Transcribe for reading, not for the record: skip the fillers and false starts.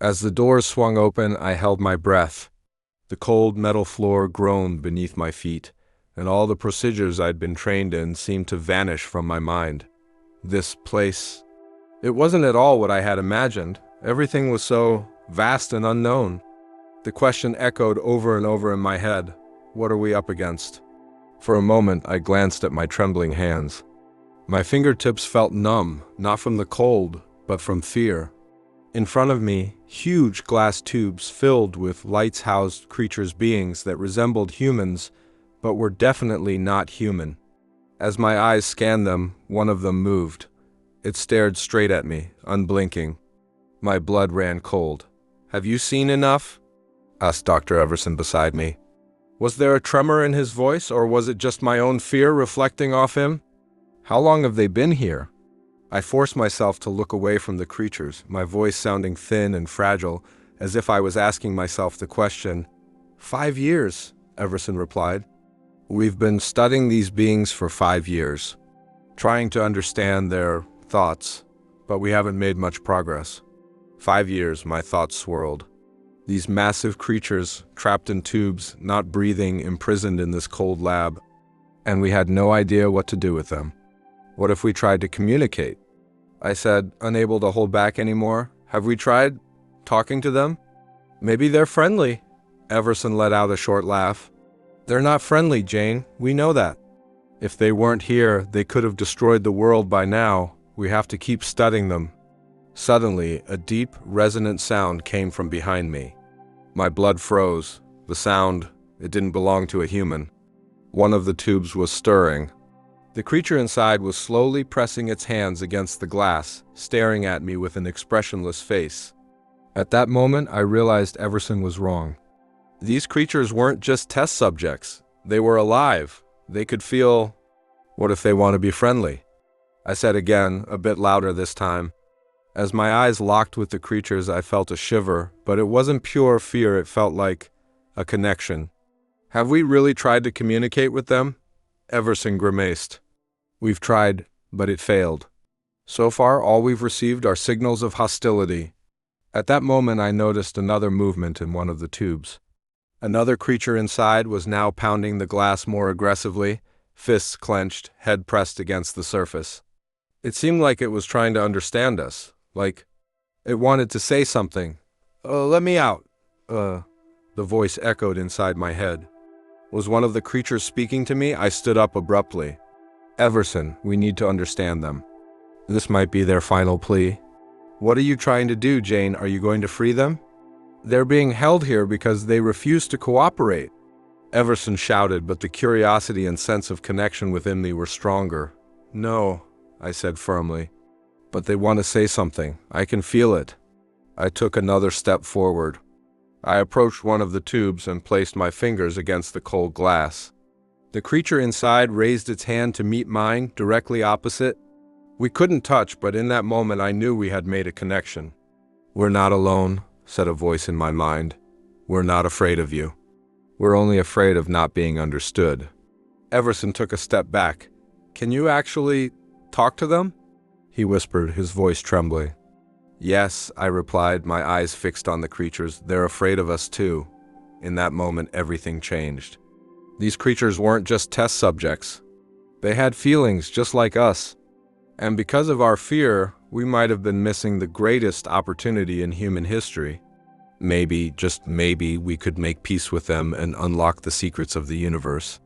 As the doors swung open, I held my breath. The cold metal floor groaned beneath my feet, and all the procedures I'd been trained in seemed to vanish from my mind. This place... It wasn't at all what I had imagined. Everything was so vast and unknown. The question echoed over and over in my head. What are we up against? For a moment, I glanced at my trembling hands. My fingertips felt numb, not from the cold, but from fear. In front of me, huge glass tubes filled with lights-housed creatures' beings that resembled humans, but were definitely not human. As my eyes scanned them, one of them moved. It stared straight at me, unblinking. My blood ran cold. "Have you seen enough?" asked Dr. Everson beside me. Was there a tremor in his voice, or was it just my own fear reflecting off him? "How long have they been here?" I forced myself to look away from the creatures, my voice sounding thin and fragile, as if I was asking myself the question. 5 years, Everson replied. "We've been studying these beings for 5 years, trying to understand their thoughts, but we haven't made much progress." 5 years, my thoughts swirled. These massive creatures, trapped in tubes, not breathing, imprisoned in this cold lab, and we had no idea what to do with them. What if we tried to communicate? I said, unable to hold back anymore. Have we tried talking to them? Maybe they're friendly. Everson let out a short laugh. They're not friendly, Jane. We know that. If they weren't here, they could have destroyed the world by now. We have to keep studying them. Suddenly, a deep, resonant sound came from behind me. My blood froze. The sound, it didn't belong to a human. One of the tubes was stirring. The creature inside was slowly pressing its hands against the glass, staring at me with an expressionless face. At that moment, I realized Everson was wrong. These creatures weren't just test subjects. They were alive. They could feel... What if they want to be friendly? I said again, a bit louder this time. As my eyes locked with the creatures, I felt a shiver, but it wasn't pure fear, it felt like a connection. Have we really tried to communicate with them? Everson grimaced. We've tried, but it failed. So far, all we've received are signals of hostility. At that moment, I noticed another movement in one of the tubes. Another creature inside was now pounding the glass more aggressively, fists clenched, head pressed against the surface. It seemed like it was trying to understand us, like it wanted to say something. Let me out. The voice echoed inside my head. Was one of the creatures speaking to me? I stood up abruptly. Everson, we need to understand them. This might be their final plea. What are you trying to do, Jane? Are you going to free them? They're being held here because they refuse to cooperate. Everson shouted, but the curiosity and sense of connection within me were stronger. No, I said firmly. But they want to say something. I can feel it. I took another step forward. I approached one of the tubes and placed my fingers against the cold glass. The creature inside raised its hand to meet mine, directly opposite. We couldn't touch, but in that moment I knew we had made a connection. We're not alone, said a voice in my mind. We're not afraid of you. We're only afraid of not being understood. Everson took a step back. Can you actually talk to them? He whispered, his voice trembling. Yes, I replied, my eyes fixed on the creatures. They're afraid of us too. In that moment, everything changed. These creatures weren't just test subjects. They had feelings just like us. And because of our fear, we might have been missing the greatest opportunity in human history. Maybe, just maybe, we could make peace with them and unlock the secrets of the universe.